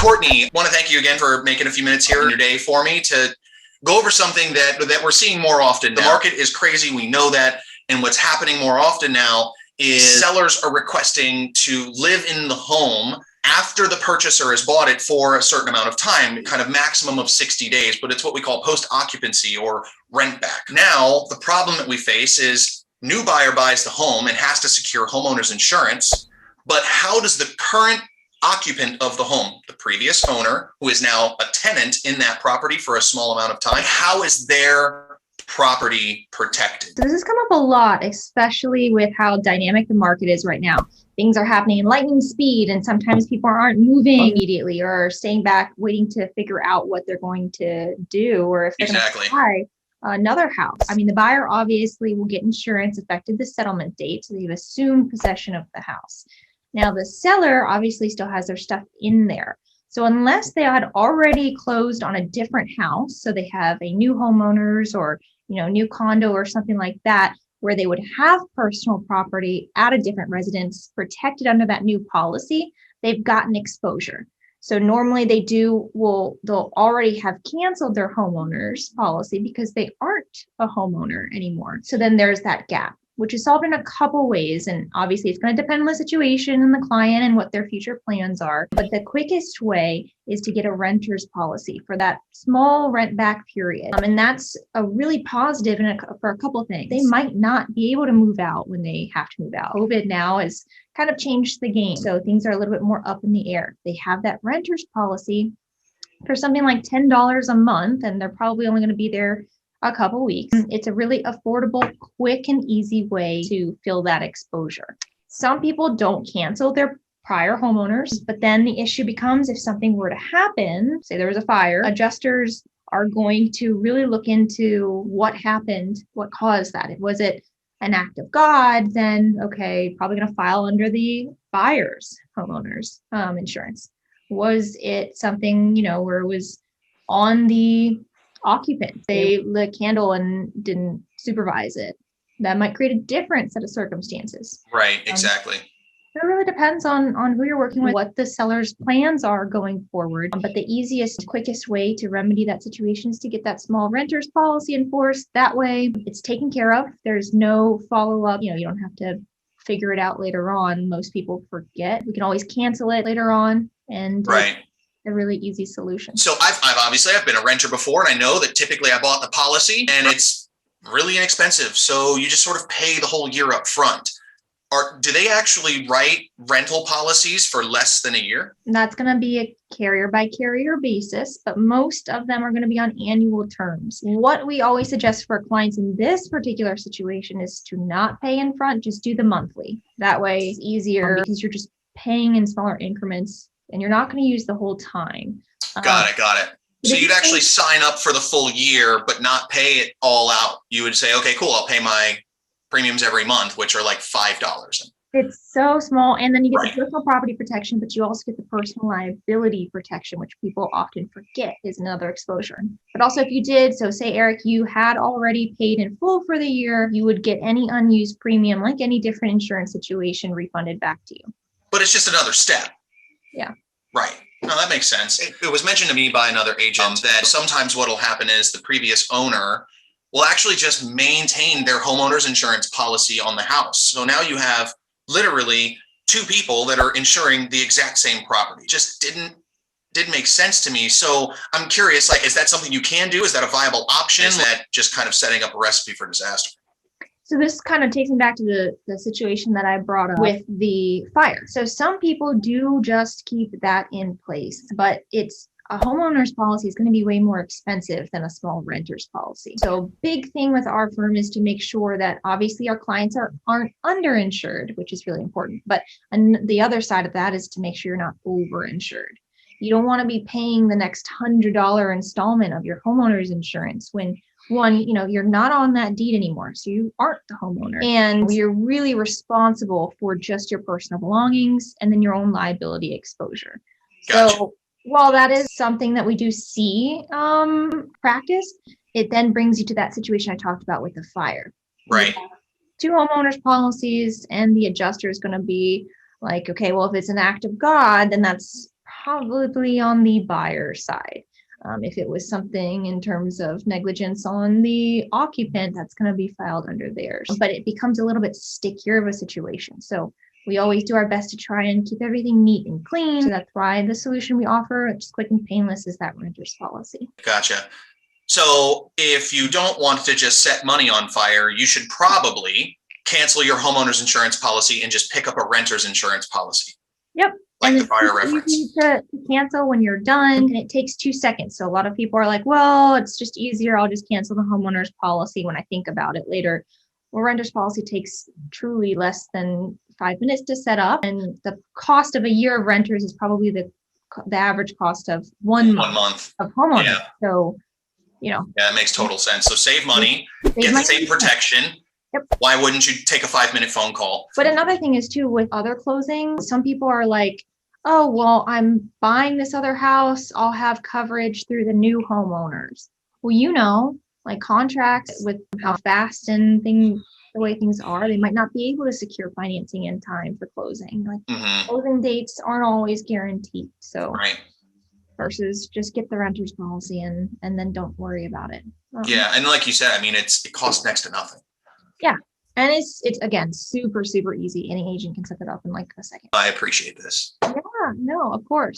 Courtney, I want to thank you again for making a few minutes here in your day for me to go over something that we're seeing more often. The market is crazy. We know that. And what's happening more often now is sellers are requesting to live in the home after the purchaser has bought it for a certain amount of time, kind of maximum of 60 days, but it's what we call post-occupancy or rent back. Now, the problem that we face is new buyer buys the home and has to secure homeowner's insurance, but how does the current occupant of the home, the previous owner, who is now a tenant in that property for a small amount of time, how is their property protected? So this has come up a lot, especially with how dynamic the market is right now. Things are happening in lightning speed, and sometimes people aren't moving immediately or staying back, waiting to figure out what they're going to do or if they're going to buy another house. I mean, the buyer obviously will get insurance effective the settlement date, so they've assumed possession of the house. Now, the seller obviously still has their stuff in there. So unless they had already closed on a different house, so they have a new homeowners or new condo or something like that, where they would have personal property at a different residence protected under that new policy, they've gotten exposure. So normally they'll already have canceled their homeowners policy because they aren't a homeowner anymore. So then there's that gap, which is solved in a couple ways. And obviously it's going to depend on the situation and the client and what their future plans are. But the quickest way is to get a renter's policy for that small rent back period. And that's a really positive for a couple of things. They might not be able to move out when they have to move out. COVID now has kind of changed the game. So things are a little bit more up in the air. They have that renter's policy for something like $10 a month, and they're probably only going to be there a couple weeks. It's a really affordable, quick, and easy way to fill that exposure. Some people don't cancel their prior homeowners, but then the issue becomes if something were to happen, say there was a fire, adjusters are going to really look into what happened, what caused that. Was it an act of God? Then, okay, probably going to file under the buyer's homeowners insurance. Was it something, where it was on the occupant, they lit a candle and didn't supervise it? That might create a different set of circumstances. Right, exactly. It really depends on who you're working with, what the seller's plans are going forward. But the easiest, quickest way to remedy that situation is to get that small renter's policy enforced. That way it's taken care of. There's no follow-up. You don't have to figure it out later on. Most people forget. We can always cancel it later on. And right. A really easy solution. So I've been a renter before, and I know that typically I bought the policy and it's really inexpensive. So you just sort of pay the whole year up front. Do they actually write rental policies for less than a year? That's going to be a carrier by carrier basis, but most of them are going to be on annual terms. What we always suggest for clients in this particular situation is to not pay in front, just do the monthly. That way it's easier because you're just paying in smaller increments and you're not going to use the whole time. Got it. So you'd actually sign up for the full year, but not pay it all out. You would say, okay, cool, I'll pay my premiums every month, which are like $5. It's so small. And then you get the personal property protection, but you also get the personal liability protection, which people often forget is another exposure. But also if you did, so say, Eric, you had already paid in full for the year, you would get any unused premium, like any different insurance situation, refunded back to you. But it's just another step. Yeah. Right. No, that makes sense. It was mentioned to me by another agent that sometimes what will happen is the previous owner will actually just maintain their homeowner's insurance policy on the house. So now you have literally two people that are insuring the exact same property. Just didn't make sense to me. So I'm curious, is that something you can do? Is that a viable option? Is that just kind of setting up a recipe for disaster? So this kind of takes me back to the situation that I brought up with the fire. So some people do just keep that in place, but a homeowner's policy is going to be way more expensive than a small renter's policy. So big thing with our firm is to make sure that obviously our clients aren't underinsured, which is really important. But the other side of that is to make sure you're not overinsured. You don't want to be paying the next $100 installment of your homeowner's insurance when one, you're not on that deed anymore. So you aren't the homeowner and you're really responsible for just your personal belongings and then your own liability exposure. Gotcha. So while that is something that we do see practice, it then brings you to that situation I talked about with the fire. Right. Two homeowners policies and the adjuster is going to be like, okay, well, if it's an act of God, then that's probably on the buyer side. If it was something in terms of negligence on the occupant, that's going to be filed under theirs. But it becomes a little bit stickier of a situation. So we always do our best to try and keep everything neat and clean. So that's why the solution we offer, which is quick and painless, is that renter's policy. Gotcha. So if you don't want to just set money on fire, you should probably cancel your homeowner's insurance policy and just pick up a renter's insurance policy. Yep. Like and the fire it's reference. easy to cancel when you're done, and it takes 2 seconds. So a lot of people are like, well, it's just easier. I'll just cancel the homeowner's policy when I think about it later. Well, renter's policy takes truly less than 5 minutes to set up. And the cost of a year of renters is probably the average cost of 1 month of homeowners. Yeah. So, you know. Yeah, that makes total sense. So save money, get the same protection. Yep. Why wouldn't you take a 5-minute phone call? But another thing is too, with other closings, some people are like, oh, well, I'm buying this other house. I'll have coverage through the new homeowners. Well, you know, like contracts with how fast and the way things are, they might not be able to secure financing in time for closing. Like closing dates aren't always guaranteed. So versus just get the renter's policy and then don't worry about it. Yeah. And like you said, I mean, it costs next to nothing. Yeah. And it's again, super, super easy. Any agent can set that up in like a second. I appreciate this. Yeah, no, of course.